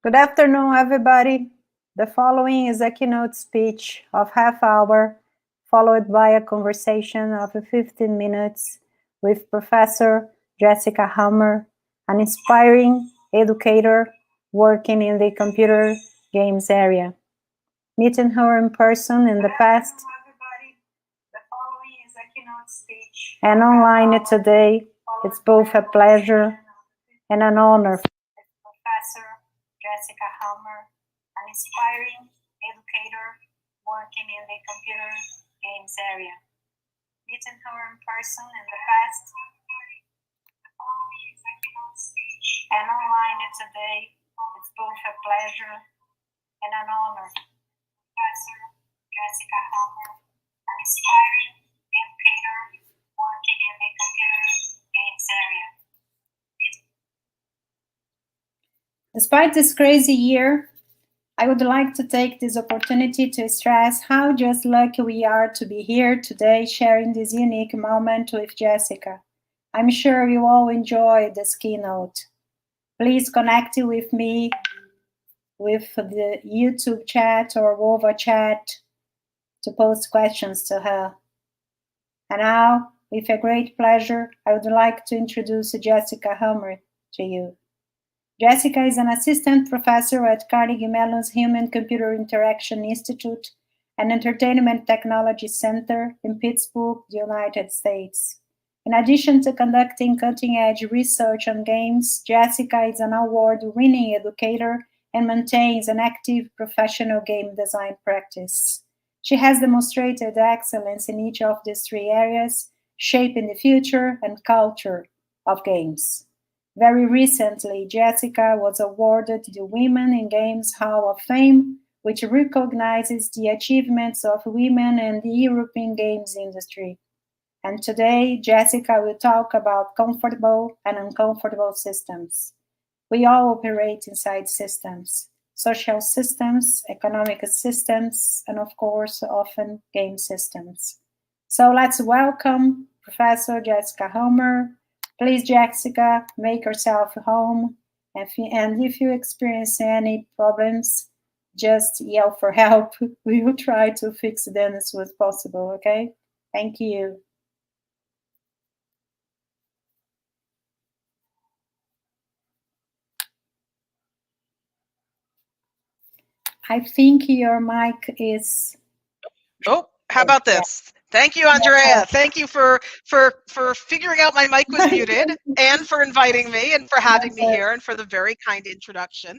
Good afternoon, everybody. The following is a keynote speech of half hour, followed by a conversation of 15 minutes with Professor Jessica Hammer, an inspiring educator working in the computer games area. Meeting her in person in the past and online today, it's both a pleasure and an honor. Professor Jessica Hammer, an inspiring educator working in the computer games area. Meeting her in person in the past and online today, it's both a pleasure and an honor. Professor Jessica Hammer, an inspiring educator working in the computer games area. Despite this crazy year, I would like to take this opportunity to stress how just lucky we are to be here today sharing this unique moment with Jessica. I'm sure you all enjoy this keynote. Please connect with me with the YouTube chat or Wova chat to post questions to her. And now, with a great pleasure, I would like to introduce Jessica Hammer to you. Jessica is an assistant professor at Carnegie Mellon's Human-Computer Interaction Institute and Entertainment Technology Center in Pittsburgh, the United States. In addition to conducting cutting-edge research on games, Jessica is an award-winning educator and maintains an active professional game design practice. She has demonstrated excellence in each of these three areas, shaping the future and culture of games. Very recently, Jessica was awarded the Women in Games Hall of Fame, which recognizes the achievements of women in the European games industry. And today, Jessica will talk about comfortable and uncomfortable systems. We all operate inside systems, social systems, economic systems, and of course, often game systems. So let's welcome Professor Jessica Hammer. Please, Jessica, make yourself home. And if you experience any problems, just yell for help. We will try to fix them as soon as possible, okay? Thank you. I think your mic is... Oh, how about this? Thank you, Andrea. Thank you for figuring out my mic was muted and for inviting me and for having me here and for the very kind introduction.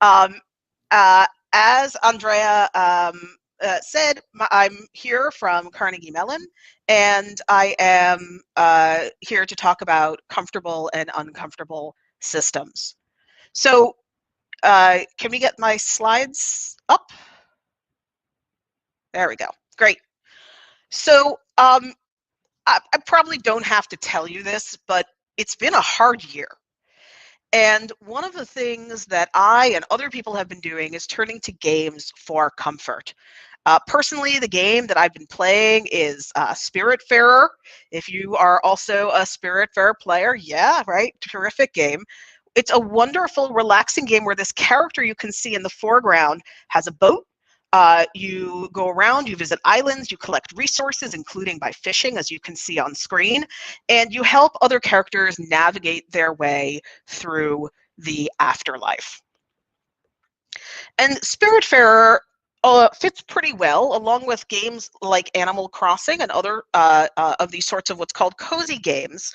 As Andrea said, I'm here from Carnegie Mellon, and I am here to talk about comfortable and uncomfortable systems. So can we get my slides up? There we go. Great. So I probably don't have to tell you this, but it's been a hard year. And one of the things that I and other people have been doing is turning to games for comfort. Personally, the game that I've been playing is Spiritfarer. If you are also a Spiritfarer player, yeah, right, terrific game. It's a wonderful, relaxing game where this character you can see in the foreground has a boat. You go around, you visit islands, you collect resources, including by fishing, as you can see on screen, and you help other characters navigate their way through the afterlife. And Spiritfarer fits pretty well along with games like Animal Crossing and other of these sorts of what's called cozy games.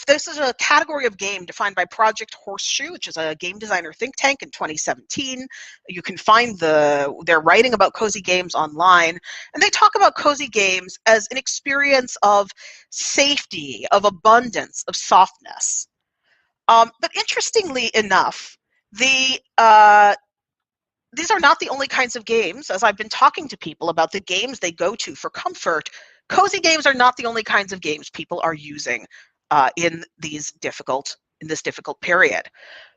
This is a category of game defined by Project Horseshoe, which is a game designer think tank in 2017. You can find their writing about cozy games online, and they talk about cozy games as an experience of safety, of abundance, of softness. But interestingly enough, these are not the only kinds of games. As I've been talking to people about the games they go to for comfort, cozy games are not the only kinds of games people are using in this difficult period.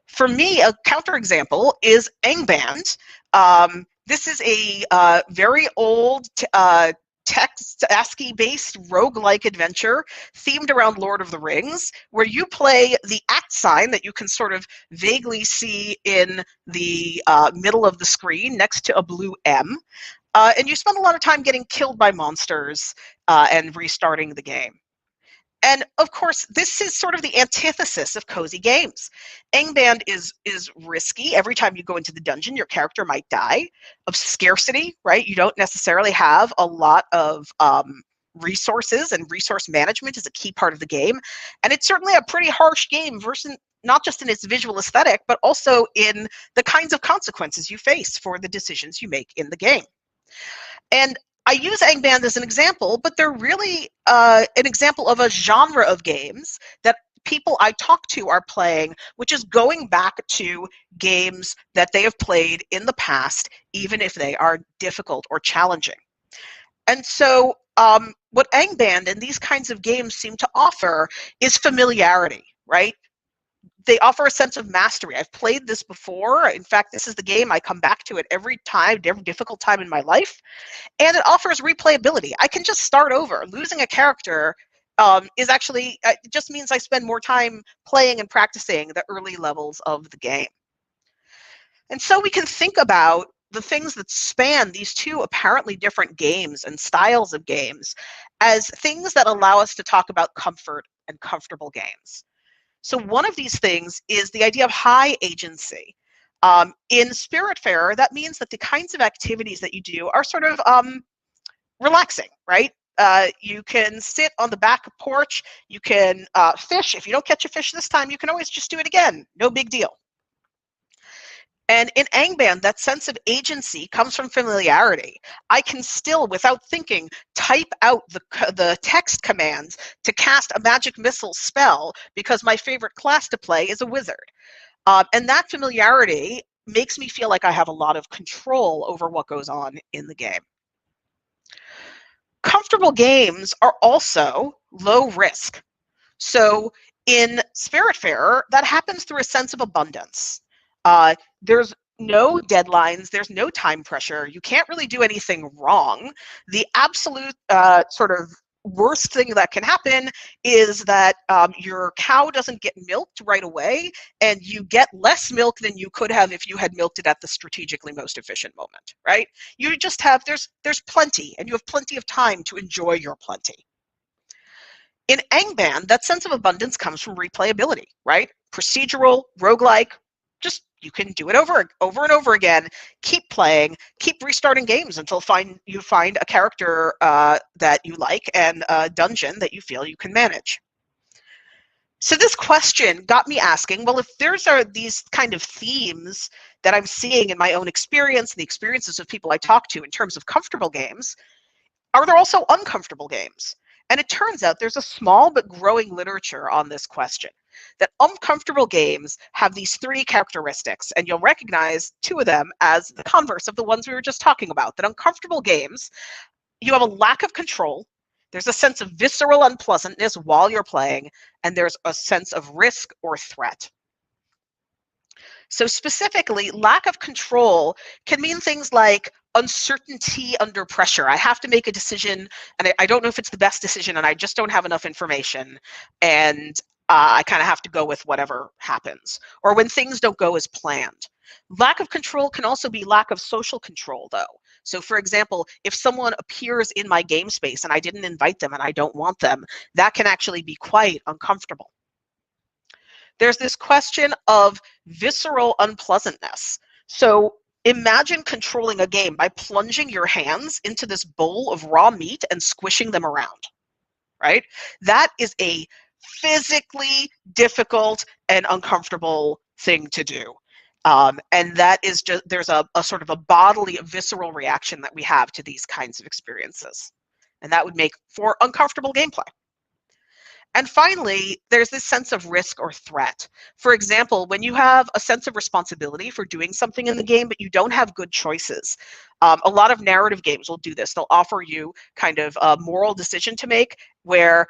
For me, a counterexample is Angband. This is a very old text ASCII-based roguelike adventure themed around Lord of the Rings, where you play the @ sign that you can sort of vaguely see in the middle of the screen next to a blue M, and you spend a lot of time getting killed by monsters and restarting the game. And of course, this is sort of the antithesis of cozy games. Angband is risky. Every time you go into the dungeon, your character might die. Of scarcity, right? You don't necessarily have a lot of resources, and resource management is a key part of the game. And it's certainly a pretty harsh game, versus not just in its visual aesthetic, but also in the kinds of consequences you face for the decisions you make in the game. And I use Angband as an example, but they're really an example of a genre of games that people I talk to are playing, which is going back to games that they have played in the past, even if they are difficult or challenging. And so what Angband and these kinds of games seem to offer is familiarity, right? They offer a sense of mastery. I've played this before. In fact, this is the game I come back to at every time, every difficult time in my life. And it offers replayability. I can just start over. Losing a character is actually, it just means I spend more time playing and practicing the early levels of the game. And so we can think about the things that span these two apparently different games and styles of games as things that allow us to talk about comfort and comfortable games. So one of these things is the idea of high agency. In Spiritfarer, that means that the kinds of activities that you do are sort of relaxing, right? You can sit on the back porch, you can fish. If you don't catch a fish this time, you can always just do it again. No big deal. And in Angband, that sense of agency comes from familiarity. I can still, without thinking, type out the text commands to cast a magic missile spell because my favorite class to play is a wizard. And that familiarity makes me feel like I have a lot of control over what goes on in the game. Comfortable games are also low risk. So in Spiritfarer, that happens through a sense of abundance. There's no deadlines, there's no time pressure, you can't really do anything wrong. The absolute sort of worst thing that can happen is that your cow doesn't get milked right away, and you get less milk than you could have if you had milked it at the strategically most efficient moment, right? You just have, there's plenty, and you have plenty of time to enjoy your plenty. In Angband, that sense of abundance comes from replayability, right? Procedural, roguelike, just you can do it over and over again, keep playing, keep restarting games until you find a character that you like and a dungeon that you feel you can manage. So this question got me asking, well, if there's these kind of themes that I'm seeing in my own experience and the experiences of people I talk to in terms of comfortable games, are there also uncomfortable games? And it turns out there's a small but growing literature on this question, that uncomfortable games have these three characteristics, and you'll recognize two of them as the converse of the ones we were just talking about. That uncomfortable games, you have a lack of control, there's a sense of visceral unpleasantness while you're playing, and there's a sense of risk or threat. So specifically, lack of control can mean things like uncertainty under pressure. I have to make a decision, and I don't know if it's the best decision, and I just don't have enough information, and I kind of have to go with whatever happens. Or when things don't go as planned. Lack of control can also be lack of social control, though. So for example, if someone appears in my game space and I didn't invite them and I don't want them, that can actually be quite uncomfortable. There's this question of visceral unpleasantness. So imagine controlling a game by plunging your hands into this bowl of raw meat and squishing them around, right? That is a physically difficult and uncomfortable thing to do. And that is just, there's a sort of a bodily, visceral reaction that we have to these kinds of experiences. And that would make for uncomfortable gameplay. And finally, there's this sense of risk or threat. For example, when you have a sense of responsibility for doing something in the game, but you don't have good choices. A lot of narrative games will do this. They'll offer you kind of a moral decision to make where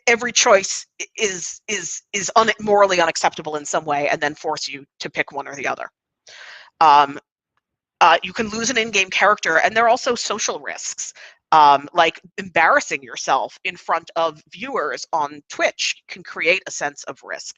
every choice is morally unacceptable in some way, and then force you to pick one or the other. You can lose an in-game character, and there are also social risks. like embarrassing yourself in front of viewers on Twitch can create a sense of risk.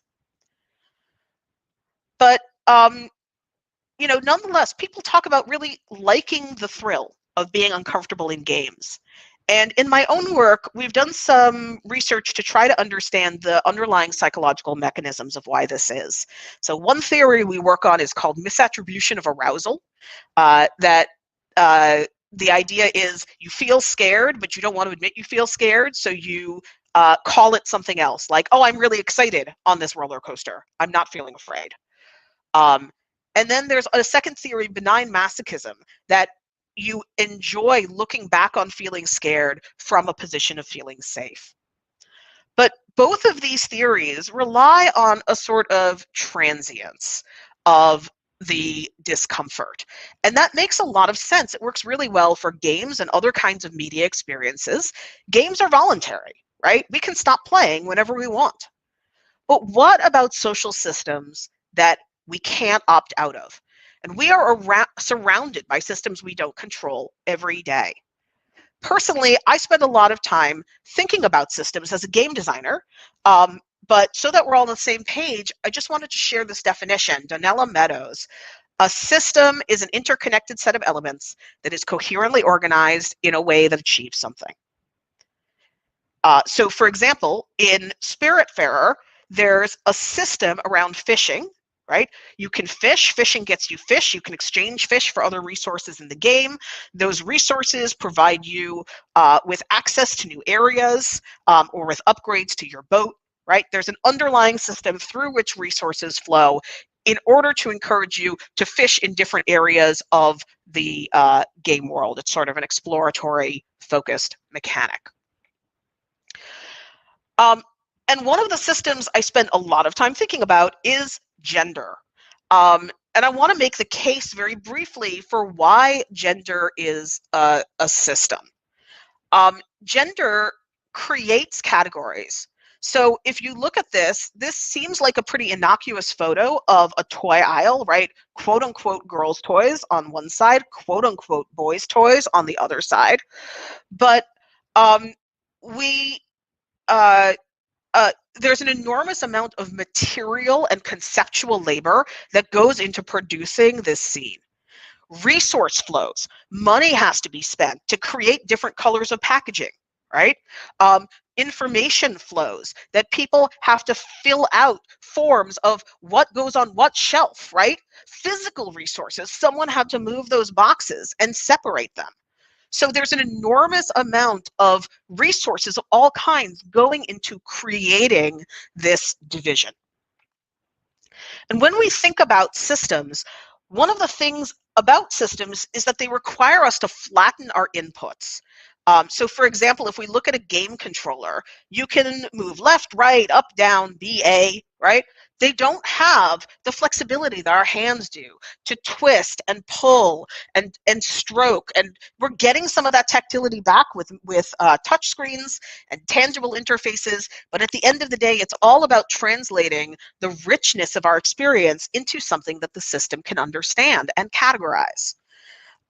But nonetheless, people talk about really liking the thrill of being uncomfortable in games. And in my own work, we've done some research to try to understand the underlying psychological mechanisms of why this is. So one theory we work on is called misattribution of arousal, that the idea is you feel scared, but you don't want to admit you feel scared, so you call it something else, like, oh, I'm really excited on this roller coaster. I'm not feeling afraid. And then there's a second theory, benign masochism, that you enjoy looking back on feeling scared from a position of feeling safe. But both of these theories rely on a sort of transience of the discomfort. And that makes a lot of sense. It works really well for games and other kinds of media experiences. Games are voluntary, right? We can stop playing whenever we want. But what about social systems that we can't opt out of? And we are surrounded by systems we don't control every day. Personally, I spend a lot of time thinking about systems as a game designer, but so that we're all on the same page, I just wanted to share this definition. Donella Meadows: a system is an interconnected set of elements that is coherently organized in a way that achieves something. So for example, in Spiritfarer, there's a system around fishing, right? You can fish, fishing gets you fish, you can exchange fish for other resources in the game. Those resources provide you with access to new areas or with upgrades to your boat, right? There's an underlying system through which resources flow in order to encourage you to fish in different areas of the game world. It's sort of an exploratory focused mechanic. And one of the systems I spend a lot of time thinking about is gender. And I want to make the case very briefly for why gender is a system. Gender creates categories. So if you look at this seems like a pretty innocuous photo of a toy aisle, right? Quote unquote girls' toys on one side, quote unquote boys' toys on the other side. But there's an enormous amount of material and conceptual labor that goes into producing this scene. Resource flows. Money has to be spent to create different colors of packaging, right? Information flows that people have to fill out forms of what goes on what shelf, right? Physical resources. Someone had to move those boxes and separate them. So there's an enormous amount of resources of all kinds going into creating this division. And when we think about systems, one of the things about systems is that they require us to flatten our inputs. So for example, if we look at a game controller, you can move left, right, up, down, BA, right? They don't have the flexibility that our hands do to twist and pull and stroke. And we're getting some of that tactility back with touch screens and tangible interfaces. But at the end of the day, it's all about translating the richness of our experience into something that the system can understand and categorize.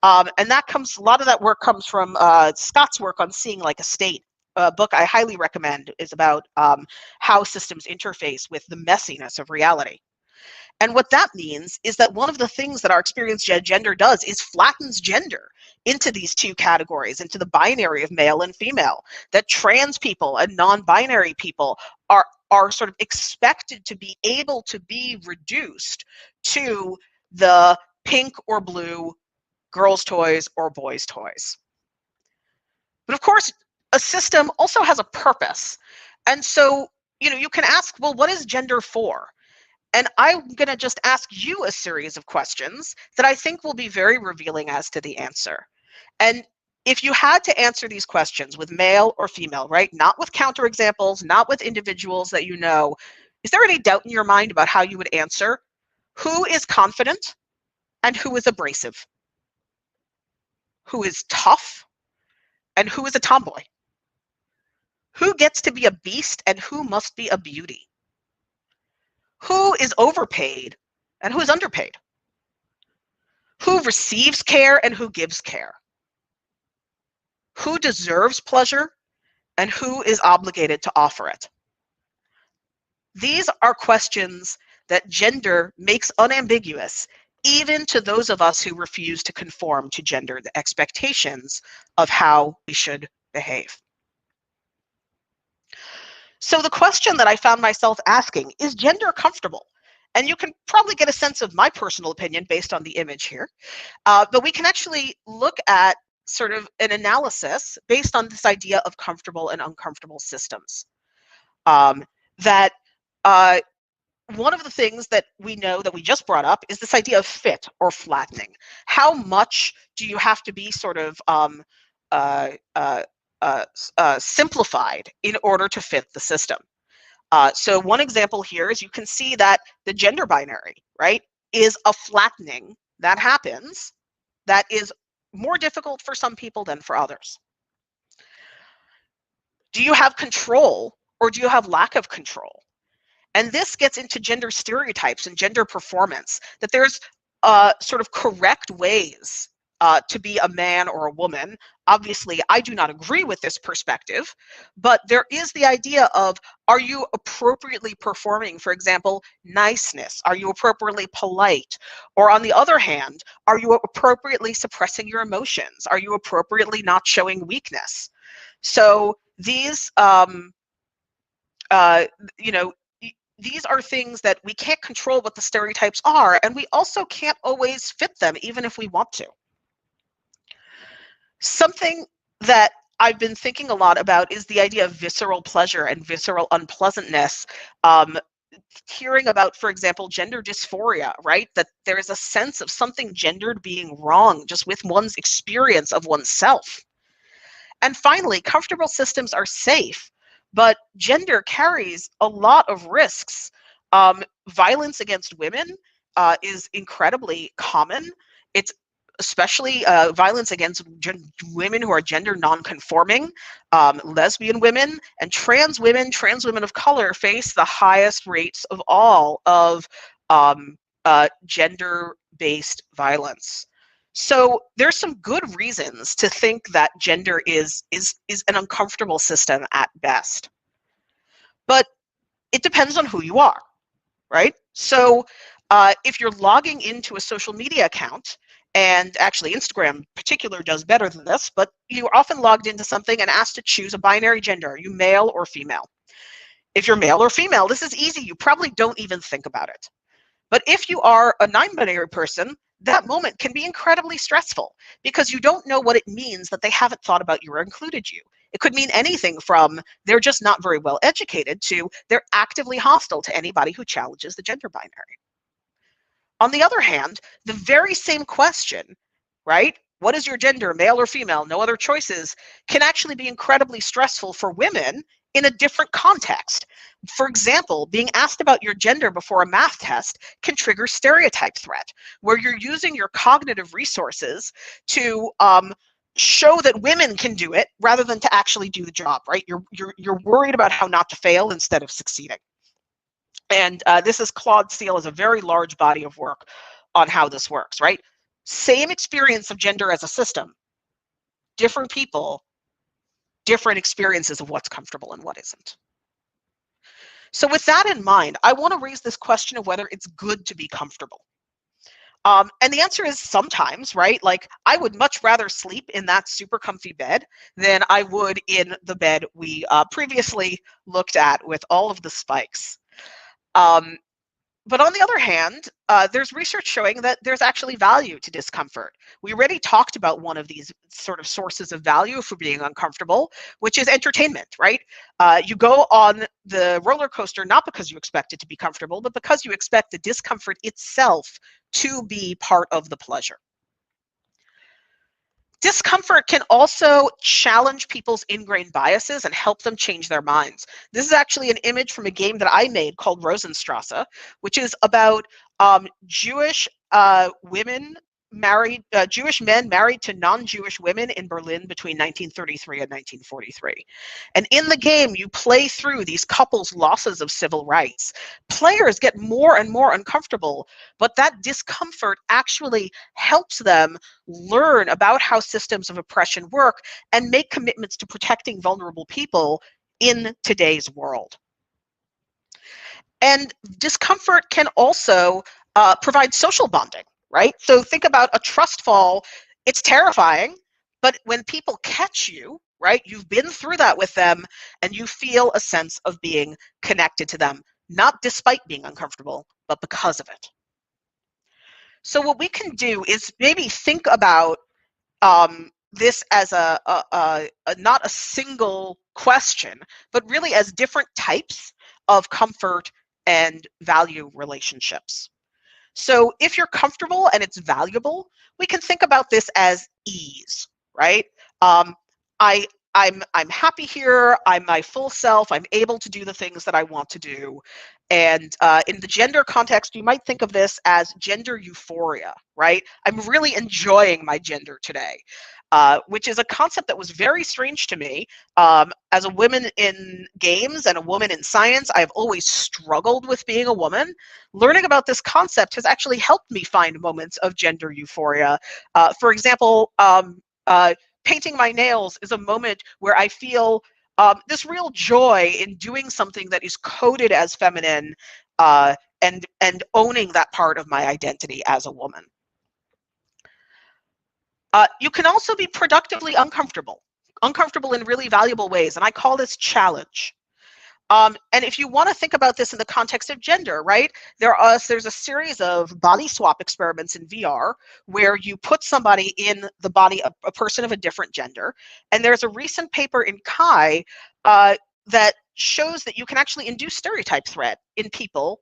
And that comes, a lot of that work comes from Scott's work on Seeing Like a State. A book I highly recommend is about how systems interface with the messiness of reality. And what that means is that one of the things that our experience gender does is flattens gender into these two categories, into the binary of male and female, that trans people and non-binary people are sort of expected to be able to be reduced to the pink or blue girls' toys or boys' toys. But of course, a system also has a purpose. And so, you can ask, well, what is gender for? And I'm going to just ask you a series of questions that I think will be very revealing as to the answer. And if you had to answer these questions with male or female, right, not with counterexamples, not with individuals that you know, is there any doubt in your mind about how you would answer? Who is confident and who is abrasive? Who is tough and who is a tomboy? Who gets to be a beast and who must be a beauty? Who is overpaid and who is underpaid? Who receives care and who gives care? who deserves pleasure, and who is obligated to offer it? These are questions that gender makes unambiguous, even to those of us who refuse to conform to gendered expectations of how we should behave. So the question that I found myself asking is gender comfortable? And you can probably get a sense of my personal opinion based on the image here. But we can actually look at sort of an analysis based on this idea of comfortable and uncomfortable systems. That one of the things that we know that we just brought up is this idea of fit or flattening. How much do you have to be sort of simplified in order to fit the system? So one example here is you can see that the gender binary, right, is a flattening that happens that is more difficult for some people than for others. Do you have control or do you have lack of control? And this gets into gender stereotypes and gender performance, that there's sort of correct ways to be a man or a woman. Obviously, I do not agree with this perspective, but there is the idea of, are you appropriately performing, for example, niceness? Are you appropriately polite? Or on the other hand, are you appropriately suppressing your emotions? Are you appropriately not showing weakness? So these, these are things that we can't control what the stereotypes are, and we also can't always fit them, even if we want to. Something that I've been thinking a lot about is the idea of visceral pleasure and visceral unpleasantness. Hearing about, for example, gender dysphoria, right? That there is a sense of something gendered being wrong just with one's experience of oneself. And finally, comfortable systems are safe, but gender carries a lot of risks. Violence against women is incredibly common. It's especially violence against women who are gender non-conforming, lesbian women, and trans women of color face the highest rates of all of gender-based violence. So there's some good reasons to think that gender is an uncomfortable system at best. But it depends on who you are, right? So if you're logging into a social media account, and actually Instagram in particular does better than this, but you're often logged into something and asked to choose a binary gender. Are you male or female? If you're male or female, this is easy. You probably don't even think about it. But if you are a non-binary person, that moment can be incredibly stressful because you don't know what it means that they haven't thought about you or included you. It could mean anything from they're just not very well educated to they're actively hostile to anybody who challenges the gender binary. On the other hand, the very same question, right? What is your gender, male or female? No other choices, can actually be incredibly stressful for women in a different context. For example, being asked about your gender before a math test can trigger stereotype threat, where you're using your cognitive resources to show that women can do it rather than to actually do the job, right? You're worried about how not to fail instead of succeeding. And this is Claude Steele has a very large body of work on how this works, right? Same experience of gender as a system, different people, different experiences of what's comfortable and what isn't. So with that in mind, I want to raise this question of whether it's good to be comfortable. And the answer is sometimes, right? Like I would much rather sleep in that super comfy bed than I would in the bed we previously looked at with all of the spikes. But on the other hand, there's research showing that there's actually value to discomfort. We already talked about one of these sort of sources of value for being uncomfortable, which is entertainment, right? You go on the roller coaster not because you expect it to be comfortable, but because you expect the discomfort itself to be part of the pleasure. Discomfort can also challenge people's ingrained biases and help them change their minds. This is actually an image from a game that I made called Rosenstrasse, which is about Jewish women Jewish men married to non-Jewish women in Berlin between 1933 and 1943. And in the game, you play through these couples' losses of civil rights. Players get more and more uncomfortable, but that discomfort actually helps them learn about how systems of oppression work and make commitments to protecting vulnerable people in today's world. And discomfort can also provide social bonding, right? So think about a trust fall. It's terrifying, but when people catch you, right, you've been through that with them and you feel a sense of being connected to them, not despite being uncomfortable, but because of it. So what we can do is maybe think about this as not a single question, but really as different types of comfort and value relationships. So if you're comfortable and it's valuable, we can think about this as ease, right? I'm happy here. I'm my full self. I'm able to do the things that I want to do. And in the gender context, you might think of this as gender euphoria, right? I'm really enjoying my gender today. Which is a concept that was very strange to me. As a woman in games and a woman in science, I've always struggled with being a woman. Learning about this concept has actually helped me find moments of gender euphoria. For example, painting my nails is a moment where I feel this real joy in doing something that is coded as feminine and owning that part of my identity as a woman. You can also be productively uncomfortable in really valuable ways, and I call this challenge. And if you want to think about this in the context of gender, right, there's a series of body swap experiments in VR where you put somebody in the body, a person of a different gender, and there's a recent paper in Chi that shows that you can actually induce stereotype threat in people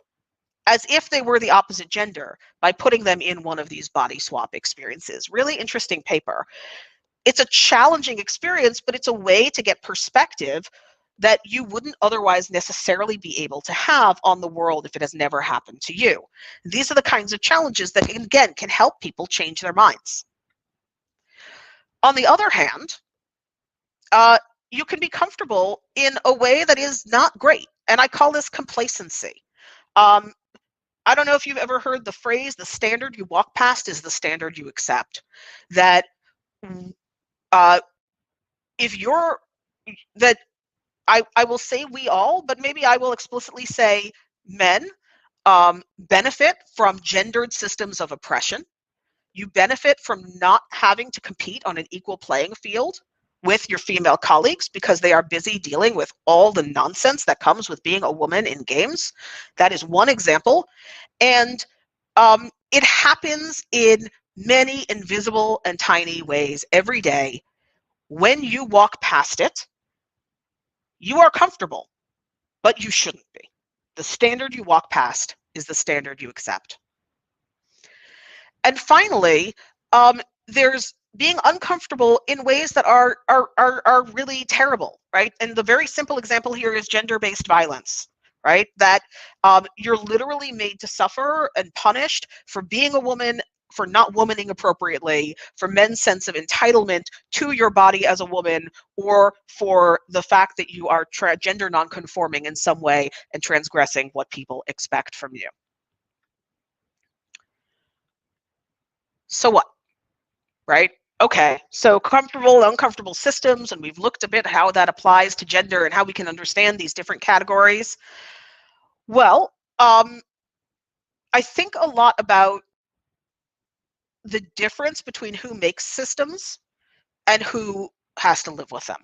as if they were the opposite gender by putting them in one of these body swap experiences. Really interesting paper. It's a challenging experience, but it's a way to get perspective that you wouldn't otherwise necessarily be able to have on the world if it has never happened to you. These are the kinds of challenges that, again, can help people change their minds. On the other hand, you can be comfortable in a way that is not great, and I call this complacency. I don't know if you've ever heard the phrase, the standard you walk past is the standard you accept. That if you're, that I will say we all, but maybe I will explicitly say men benefit from gendered systems of oppression. You benefit from not having to compete on an equal playing field with your female colleagues because they are busy dealing with all the nonsense that comes with being a woman in games. That is one example. And it happens in many invisible and tiny ways every day. When you walk past it, you are comfortable, but you shouldn't be. The standard you walk past is the standard you accept. And finally, there's being uncomfortable in ways that are really terrible, right? And the very simple example here is gender-based violence, right? That you're literally made to suffer and punished for being a woman, for not womaning appropriately, for men's sense of entitlement to your body as a woman, or for the fact that you are gender nonconforming in some way and transgressing what people expect from you. So what, right? Okay, so comfortable and uncomfortable systems, and we've looked a bit how that applies to gender and how we can understand these different categories. Well, I think a lot about the difference between who makes systems and who has to live with them.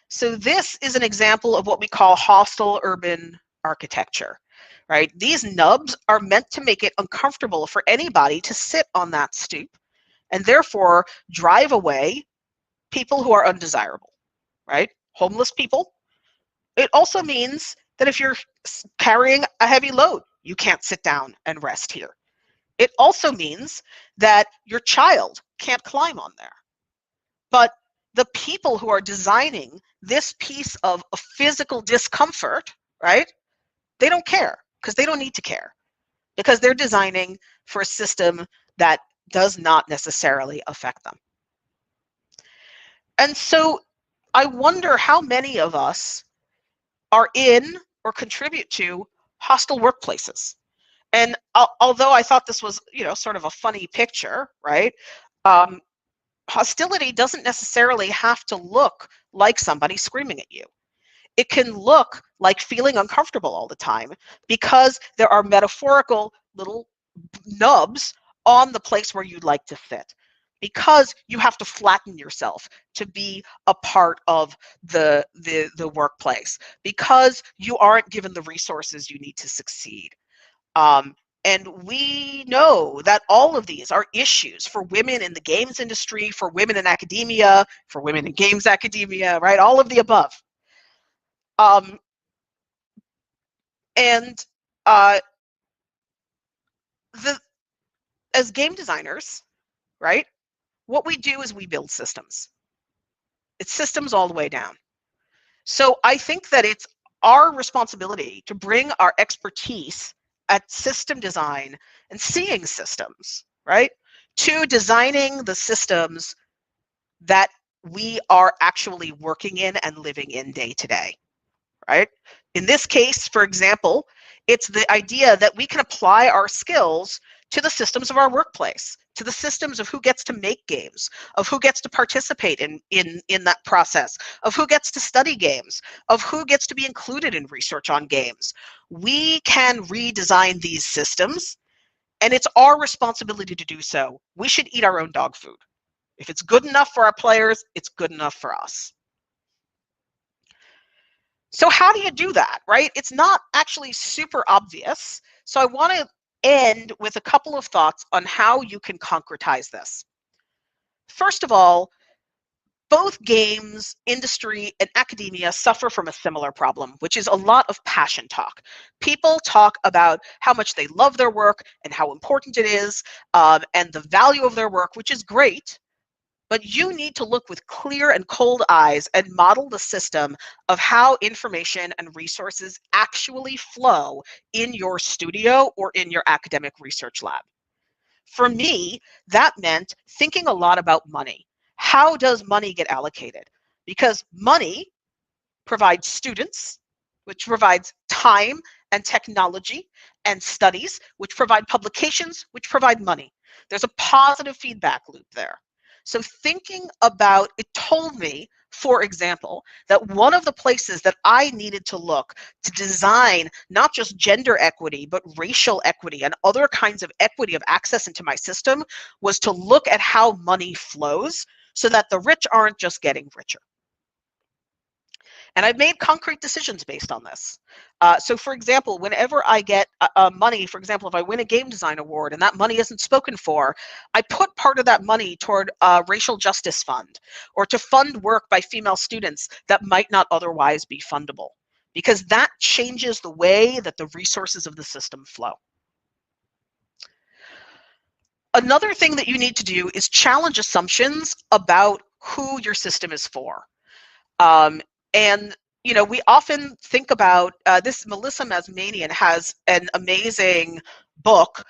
So this is an example of what we call hostile urban architecture, right? These nubs are meant to make it uncomfortable for anybody to sit on that stoop and therefore drive away people who are undesirable, right? Homeless people. It also means that if you're carrying a heavy load, you can't sit down and rest here. It also means that your child can't climb on there. But the people who are designing this piece of a physical discomfort, right, they don't care because they don't need to care because they're designing for a system that does not necessarily affect them. And so I wonder how many of us are in or contribute to hostile workplaces. And although I thought this was, sort of a funny picture, right? Hostility doesn't necessarily have to look like somebody screaming at you. It can look like feeling uncomfortable all the time because there are metaphorical little nubs on the place where you'd like to sit, because you have to flatten yourself to be a part of the workplace, because you aren't given the resources you need to succeed. And we know that all of these are issues for women in the games industry, for women in academia, for women in games academia, right? All of the above. And as game designers, right, what we do is we build systems. It's systems all the way down. So I think that it's our responsibility to bring our expertise at system design and seeing systems, right, to designing the systems that we are actually working in and living in day to day, right? In this case, for example, it's the idea that we can apply our skills to the systems of our workplace, to the systems of who gets to make games, of who gets to participate in that process, of who gets to study games, of who gets to be included in research on games. We can redesign these systems, and it's our responsibility to do so. We should eat our own dog food. If it's good enough for our players, it's good enough for us. So how do you do that, right? It's not actually super obvious. So I want to end with a couple of thoughts on how you can concretize this. First of all, both games, industry, and academia suffer from a similar problem, which is a lot of passion talk. People talk about how much they love their work and how important it is, and the value of their work, which is great. But you need to look with clear and cold eyes and model the system of how information and resources actually flow in your studio or in your academic research lab. For me, that meant thinking a lot about money. How does money get allocated? Because money provides students, which provides time and technology, and studies, which provide publications, which provide money. There's a positive feedback loop there. So thinking about it told me, for example, that one of the places that I needed to look to design not just gender equity, but racial equity and other kinds of equity of access into my system was to look at how money flows so that the rich aren't just getting richer. And I've made concrete decisions based on this. So for example, whenever I get money, for example, if I win a game design award and that money isn't spoken for, I put part of that money toward a racial justice fund, or to fund work by female students that might not otherwise be fundable, because that changes the way that the resources of the system flow. Another thing that you need to do is challenge assumptions about who your system is for. And we often think about this. Melissa Masmanian has an amazing book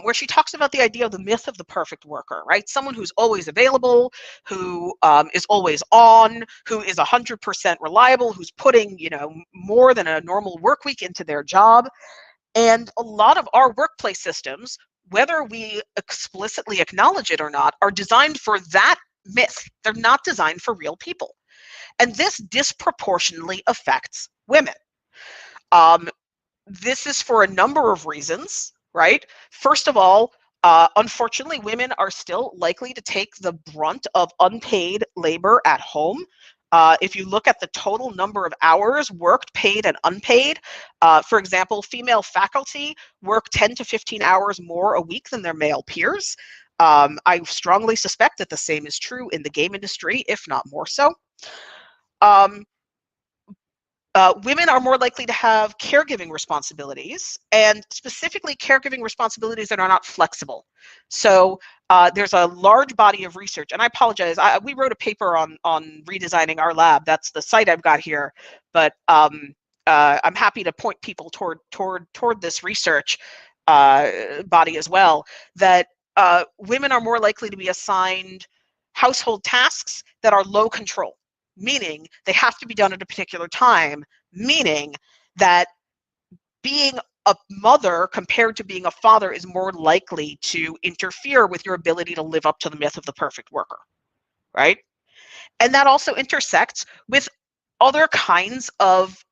where she talks about the idea of the myth of the perfect worker, right? Someone who's always available, who is always on, who is 100% reliable, who's putting, more than a normal work week into their job. And a lot of our workplace systems, whether we explicitly acknowledge it or not, are designed for that myth. They're not designed for real people. And this disproportionately affects women. This is for a number of reasons, right? First of all, unfortunately, women are still likely to take the brunt of unpaid labor at home. If you look at the total number of hours worked, paid and unpaid, for example, female faculty work 10 to 15 hours more a week than their male peers. I strongly suspect that the same is true in the game industry, if not more so. Women are more likely to have caregiving responsibilities, and specifically caregiving responsibilities that are not flexible. So there's a large body of research, and I apologize, we wrote a paper on redesigning our lab. That's the site I've got here, but I'm happy to point people toward this research body as well, that women are more likely to be assigned household tasks that are low control, meaning they have to be done at a particular time, meaning that being a mother compared to being a father is more likely to interfere with your ability to live up to the myth of the perfect worker, right? And that also intersects with other kinds of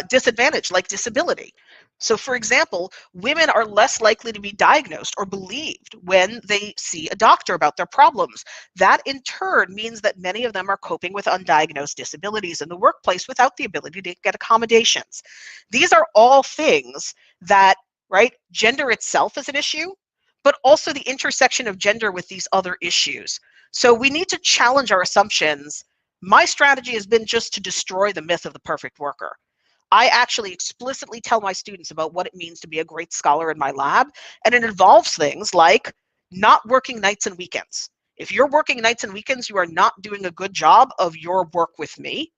disadvantage, like disability. So for example, women are less likely to be diagnosed or believed when they see a doctor about their problems. That in turn means that many of them are coping with undiagnosed disabilities in the workplace without the ability to get accommodations. These are all things that, right, gender itself is an issue, but also the intersection of gender with these other issues. So we need to challenge our assumptions. My strategy has been just to destroy the myth of the perfect worker. I actually explicitly tell my students about what it means to be a great scholar in my lab, and it involves things like not working nights and weekends. If you're working nights and weekends, you are not doing a good job of your work with me,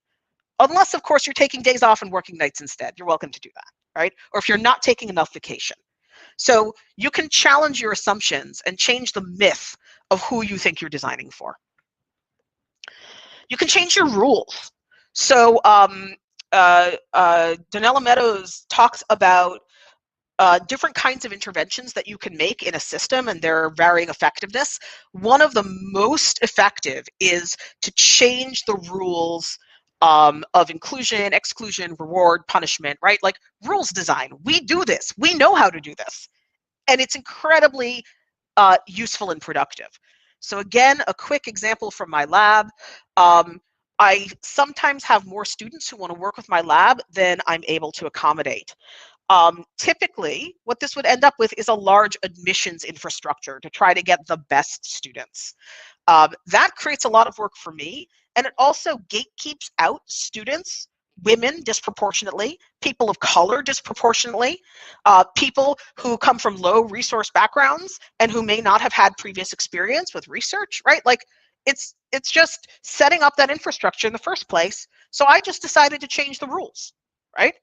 unless, of course, you're taking days off and working nights instead. You're welcome to do that, right? Or if you're not taking enough vacation. So you can challenge your assumptions and change the myth of who you think you're designing for. You can change your rules. So Donella Meadows talks about different kinds of interventions that you can make in a system and their varying effectiveness. One of the most effective is to change the rules of inclusion, exclusion, reward, punishment, right? Like rules design. We do this. We know how to do this. And it's incredibly useful and productive. So again, a quick example from my lab. I sometimes have more students who want to work with my lab than I'm able to accommodate. Typically, what this would end up with is a large admissions infrastructure to try to get the best students. That creates a lot of work for me, and it also gatekeeps out students, women disproportionately, people of color disproportionately, people who come from low resource backgrounds and who may not have had previous experience with research, right? Like it's just setting up that infrastructure in the first place. So I just decided to change the rules, right?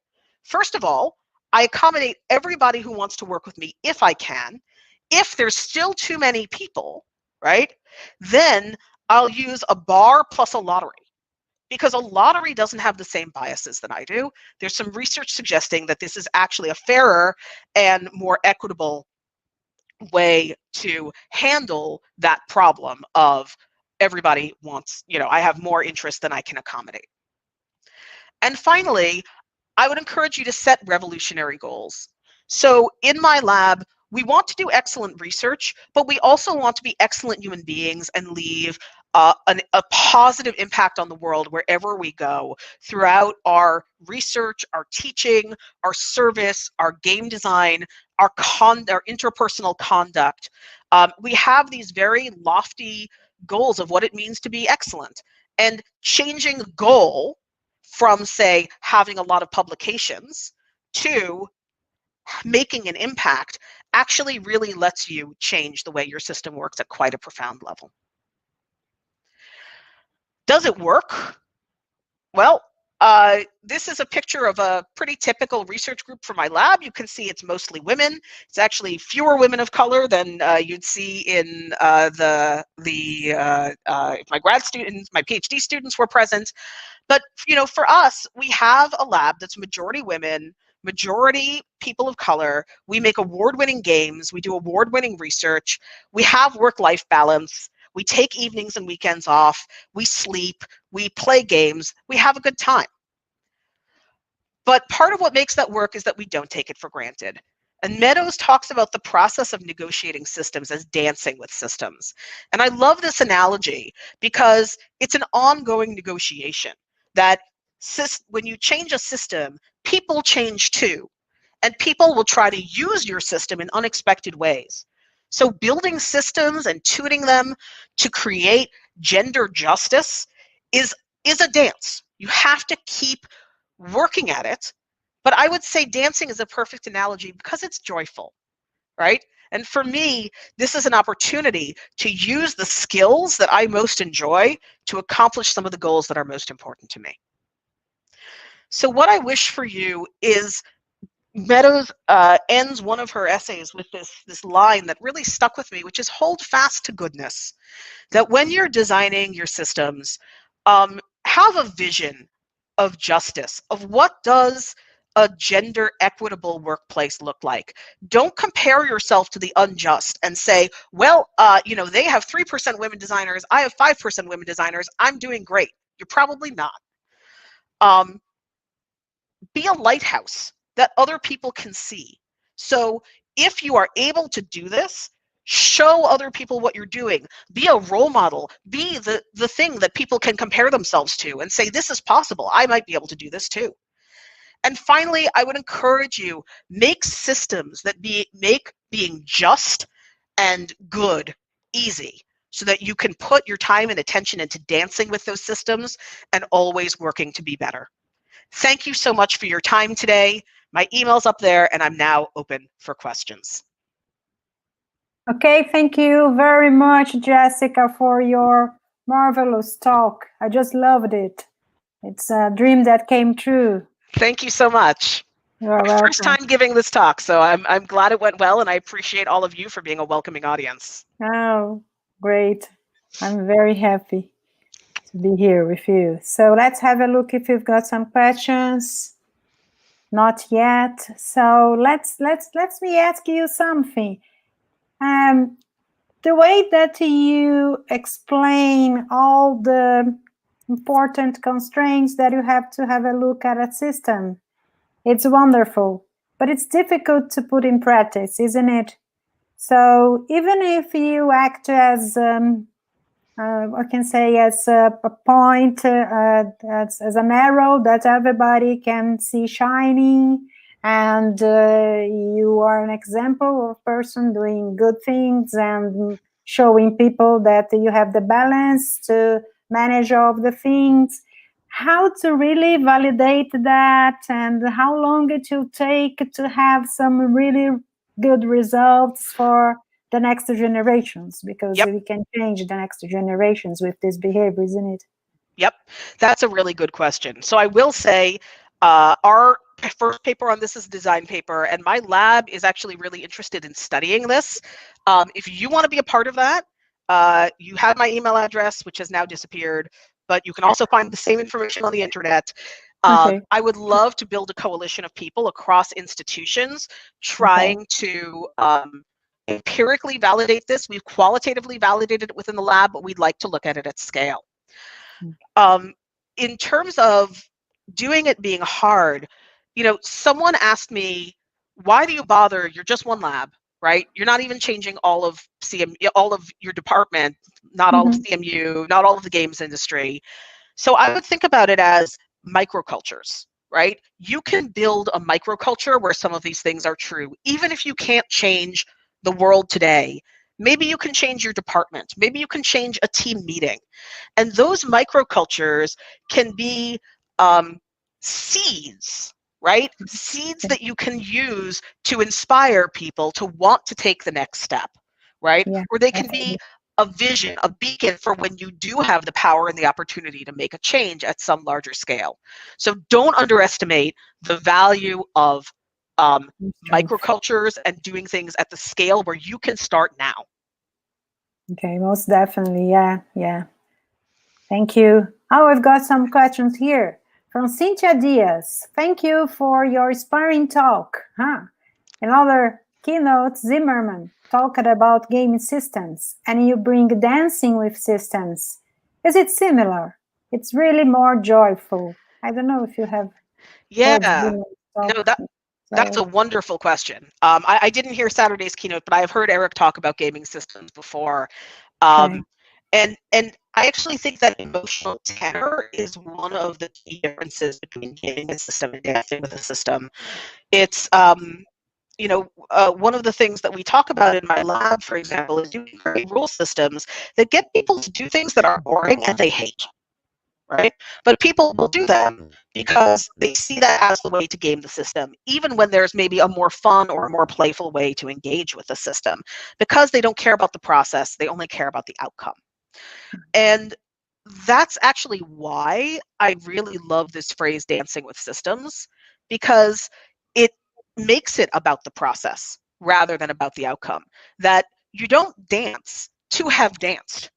First of all, I accommodate everybody who wants to work with me if I can. If there's still too many people, right, then I'll use a bar plus a lottery, because a lottery doesn't have the same biases that I do. There's some research suggesting that this is actually a fairer and more equitable way to handle that problem of everybody wants, I have more interest than I can accommodate. And finally, I would encourage you to set revolutionary goals. So in my lab, we want to do excellent research, but we also want to be excellent human beings and leave a positive impact on the world wherever we go throughout our research, our teaching, our service, our game design, our interpersonal conduct. We have these very lofty goals of what it means to be excellent, and changing the goal from, say, having a lot of publications to making an impact actually really lets you change the way your system works at quite a profound level. Does it work? Well, this is a picture of a pretty typical research group for my lab. You can see it's mostly women. It's actually fewer women of color than you'd see in if my grad students, my PhD students were present. But for us, we have a lab that's majority women, majority people of color. We make award-winning games. We do award-winning research. We have work-life balance. We take evenings and weekends off. We sleep. We play games. We have a good time. But part of what makes that work is that we don't take it for granted. And Meadows talks about the process of negotiating systems as dancing with systems. And I love this analogy because it's an ongoing negotiation. That when you change a system, people change too. And people will try to use your system in unexpected ways. So building systems and tuning them to create gender justice is a dance. You have to keep working at it. But I would say dancing is a perfect analogy because it's joyful, right? And for me, this is an opportunity to use the skills that I most enjoy to accomplish some of the goals that are most important to me. So what I wish for you is Meadows ends one of her essays with this line that really stuck with me, which is hold fast to goodness. That when you're designing your systems, have a vision of justice, of what does a gender equitable workplace look like. Don't compare yourself to the unjust and say, well, they have 3% women designers, I have 5% women designers, I'm doing great. You're probably not. Be a lighthouse that other people can see. So if you are able to do this, show other people what you're doing. Be a role model. Be the thing that people can compare themselves to and say, this is possible. I might be able to do this too. And finally, I would encourage you, make systems that make being just and good easy, so that you can put your time and attention into dancing with those systems and always working to be better. Thank you so much for your time today. My email's up there, and I'm now open for questions. Okay, thank you very much, Jessica, for your marvelous talk. I just loved it. It's a dream that came true. Thank you so much. You're My welcome. first time giving this talk, so I'm glad it went well, and I appreciate all of you for being a welcoming audience. Oh, great. I'm very happy to be here with you. So let's have a look if you've got some questions. Not yet. So let me ask you something. The way that you explain all the important constraints that you have to have a look at a system, it's wonderful, but it's difficult to put in practice, isn't it? So even if you act as I can say as a point, as an arrow that everybody can see shining, and you are an example of a person doing good things and showing people that you have the balance to manage all of the things, how to really validate that, and how long it will take to have some really good results for the next generations, because we can change the next generations with this behavior, isn't it? Yep, that's a really good question. So I will say our first paper on this is a design paper, and my lab is actually really interested in studying this. If you want to be a part of that, you have my email address, which has now disappeared, but you can also find the same information on the internet. Okay. I would love to build a coalition of people across institutions trying to empirically validate this. We've qualitatively validated it within the lab, but we'd like to look at it at scale. In terms of doing it being hard, someone asked me, why do you bother? You're just one lab, right? You're not even changing all of all of your department, not all of CMU, not all of the games industry. So I would think about it as microcultures, right? You can build a microculture where some of these things are true, even if you can't change the world today. Maybe you can change your department. Maybe you can change a team meeting. And those microcultures can be seeds, right? Seeds that you can use to inspire people to want to take the next step, right? Or they can be a vision, a beacon for when you do have the power and the opportunity to make a change at some larger scale. So don't underestimate the value of microcultures and doing things at the scale where you can start now. Okay, most definitely. Yeah. Thank you. Oh, I've got some questions here from Cynthia Diaz. Thank you for your inspiring talk. Another Keynote, Zimmerman talked about game systems, and you bring dancing with systems. Is it similar? It's really more joyful. I don't know if you have. No, that's a wonderful question. I didn't hear Saturday's keynote, but I've heard Eric talk about gaming systems before. And I actually think that emotional tenor is one of the key differences between gaming a system and dancing with a system. It's one of the things that we talk about in my lab, for example, is doing great rule systems that get people to do things that are boring and they hate. Right? But people will do them because they see that as the way to game the system, even when there's maybe a more fun or a more playful way to engage with the system, because they don't care about the process, they only care about the outcome. And that's actually why I really love this phrase dancing with systems, because makes it about the process rather than about the outcome. That you don't dance to have danced.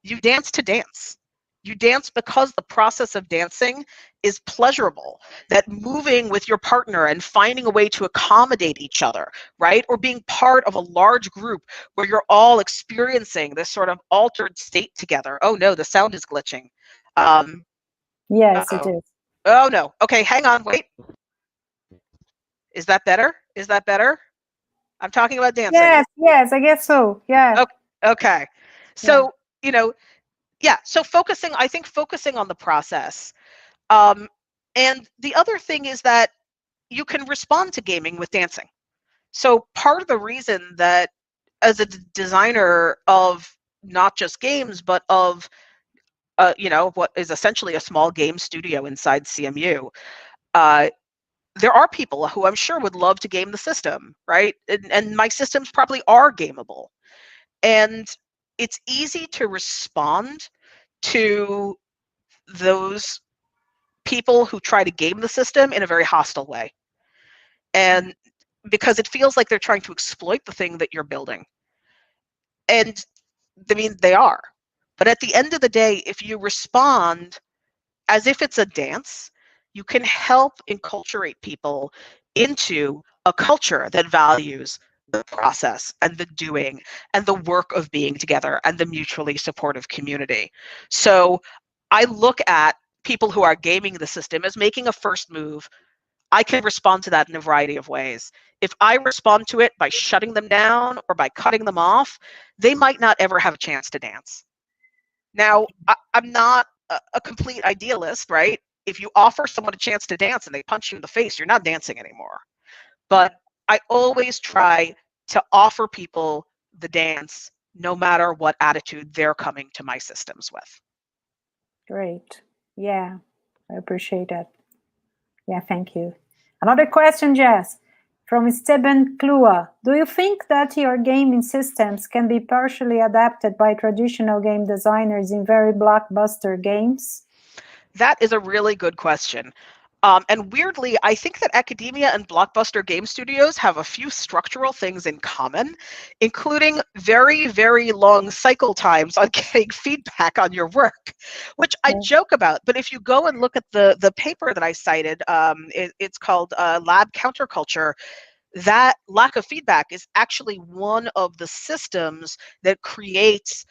You dance to dance. You dance because the process of dancing is pleasurable. That moving with your partner and finding a way to accommodate each other, right? Or being part of a large group where you're all experiencing this sort of altered state together. Oh no, the sound is glitching. Yes, it Uh-oh. is. Oh no. Okay, hang on, wait. Is that better? Is that better? I'm talking about dancing. Yes, yes, I guess so. Yeah. Okay. Yeah. So, yeah, so I think focusing on the process. And the other thing is that you can respond to gaming with dancing. So part of the reason that as a designer of not just games, but of what is essentially a small game studio inside CMU, there are people who I'm sure would love to game the system, right? And my systems probably are gameable. And it's easy to respond to those people who try to game the system in a very hostile way. And because it feels like they're trying to exploit the thing that you're building. And I mean, they are. But at the end of the day, if you respond as if it's a dance, you can help enculturate people into a culture that values the process and the doing and the work of being together and the mutually supportive community. So I look at people who are gaming the system as making a first move. I can respond to that in a variety of ways. If I respond to it by shutting them down or by cutting them off, they might not ever have a chance to dance. Now, I'm not a complete idealist, right? If you offer someone a chance to dance and they punch you in the face, you're not dancing anymore. But I always try to offer people the dance no matter what attitude they're coming to my systems with. Great. Yeah, I appreciate that. Yeah, thank you. Another question, Jess, from Steben Klua. Do you think that your gaming systems can be partially adapted by traditional game designers in very blockbuster games? That is a really good question. And weirdly, I think that academia and blockbuster game studios have a few structural things in common, including very, very long cycle times on getting feedback on your work, which I joke about. But if you go and look at the paper that I cited, it's called Lab Counterculture. That lack of feedback is actually one of the systems that creates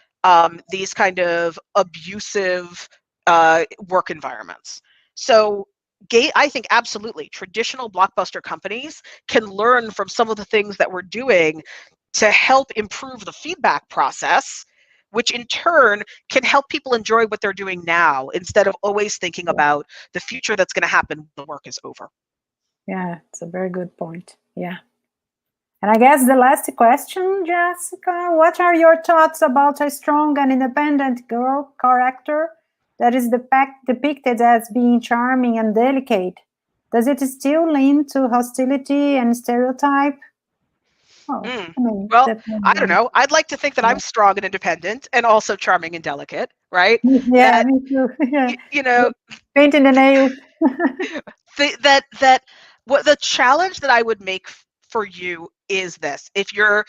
these kind of abusive work environments. So I think absolutely traditional blockbuster companies can learn from some of the things that we're doing to help improve the feedback process, which in turn can help people enjoy what they're doing now instead of always thinking about the future that's going to happen when the work is over. Yeah, it's a very good point. Yeah. And I guess the last question, Jessica, what are your thoughts about a strong and independent girl character that is depicted as being charming and delicate? Does it still lean to hostility and stereotype? Well, I don't know. I'd like to think that I'm strong and independent and also charming and delicate, right? Yeah, me too. Yeah. Painting the nails. What the challenge that I would make for you is this. If you're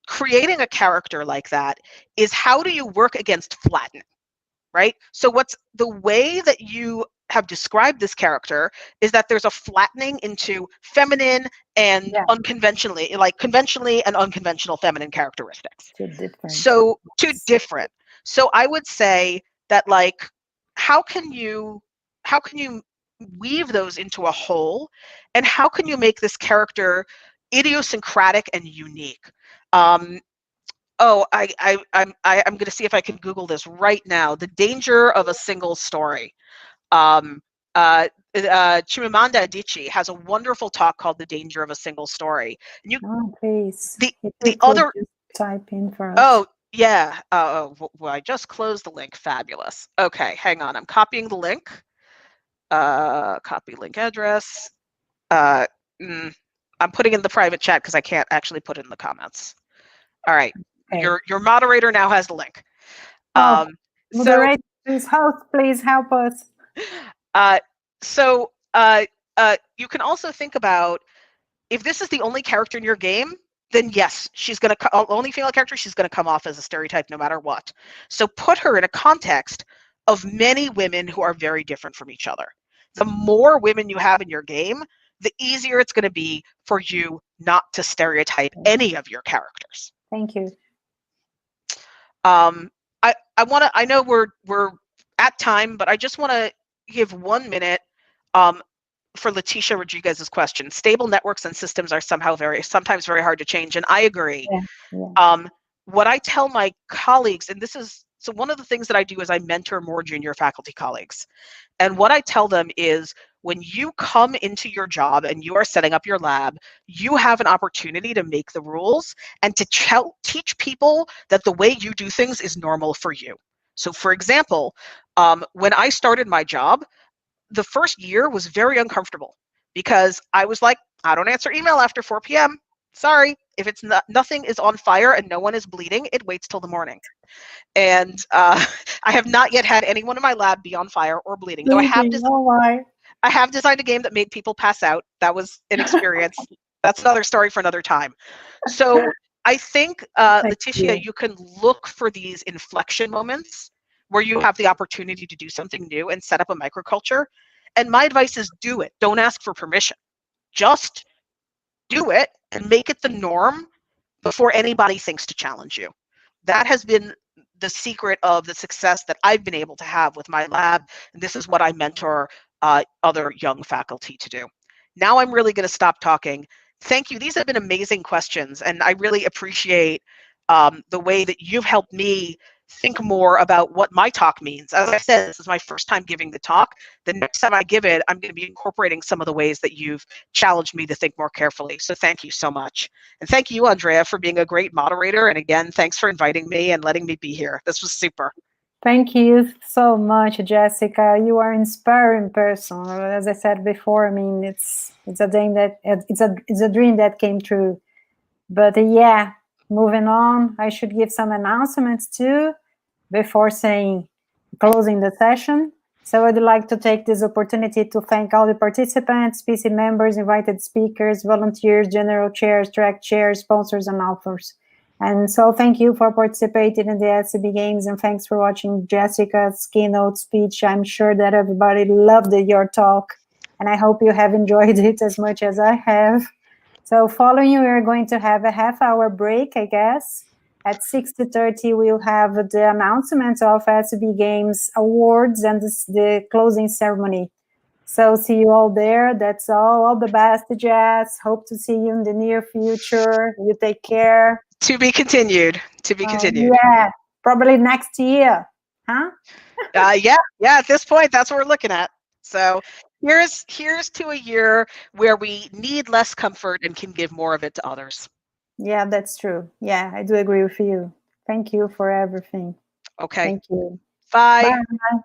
creating a character like that, is how do you work against flattening, right? So what's the way that you have described this character is that there's a flattening into feminine and unconventionally, like conventionally and unconventional feminine characteristics. Too different. So too different. So I would say that, like, how can you weave those into a whole, and how can you make this character idiosyncratic and unique? I'm going to see if I can Google this right now. The danger of a single story. Chimamanda Adichie has a wonderful talk called "The Danger of a Single Story." And please. The other type in for us. Oh yeah. Well, I just closed the link. Fabulous. Okay, hang on. I'm copying the link. Copy link address. I'm putting in the private chat because I can't actually put it in the comments. All right. Okay. Your moderator now has the link. Moderator, please help us. So you can also think about if this is the only character in your game, then yes, she's going to, only female character, she's going to come off as a stereotype no matter what. So put her in a context of many women who are very different from each other. The more women you have in your game, the easier it's going to be for you not to stereotype any of your characters. Thank you. I know we're at time, but I just want to give 1 minute for Letitia Rodriguez's question. Stable networks and systems are sometimes very hard to change, and I agree. Yeah. What I tell my colleagues, and so one of the things that I do is I mentor more junior faculty colleagues. And what I tell them is, when you come into your job and you are setting up your lab, you have an opportunity to make the rules and to teach people that the way you do things is normal for you. So for example, when I started my job, the first year was very uncomfortable because I was like, I don't answer email after 4 p.m. Sorry, if it's nothing is on fire and no one is bleeding, it waits till the morning. And I have not yet had anyone in my lab be on fire or bleeding. Though I have designed a game that made people pass out. That was an experience. That's another story for another time. So I think, Letitia, you can look for these inflection moments where you have the opportunity to do something new and set up a microculture. And my advice is do it. Don't ask for permission. Just do it and make it the norm before anybody thinks to challenge you. That has been the secret of the success that I've been able to have with my lab. And this is what I mentor other young faculty to do. Now I'm really going to stop talking. Thank you. These have been amazing questions, and I really appreciate the way that you've helped me think more about what my talk means. As I said, this is my first time giving the talk. The next time I give it, I'm going to be incorporating some of the ways that you've challenged me to think more carefully. So thank you so much. And thank you, Andrea, for being a great moderator. And again, thanks for inviting me and letting me be here. This was super. Thank you so much, Jessica. You are an inspiring person. As I said before, I mean, it's a dream that came true. But yeah, moving on, I should give some announcements too before closing the session. So I'd like to take this opportunity to thank all the participants, PC members, invited speakers, volunteers, general chairs, track chairs, sponsors, and authors. And so thank you for participating in the SCB Games, and thanks for watching Jessica's keynote speech. I'm sure that everybody loved your talk, and I hope you have enjoyed it as much as I have. So following you, we're going to have a half-hour break, I guess. At 6:30, we'll have the announcement of SCB Games awards and the closing ceremony. So see you all there. That's all. All the best, Jess. Hope to see you in the near future. You take care. To be continued. To be continued. Yeah, probably next year, huh? Yeah. At this point, that's what we're looking at. So here's to a year where we need less comfort and can give more of it to others. Yeah, that's true. Yeah, I do agree with you. Thank you for everything. Okay. Thank you. Bye. Bye.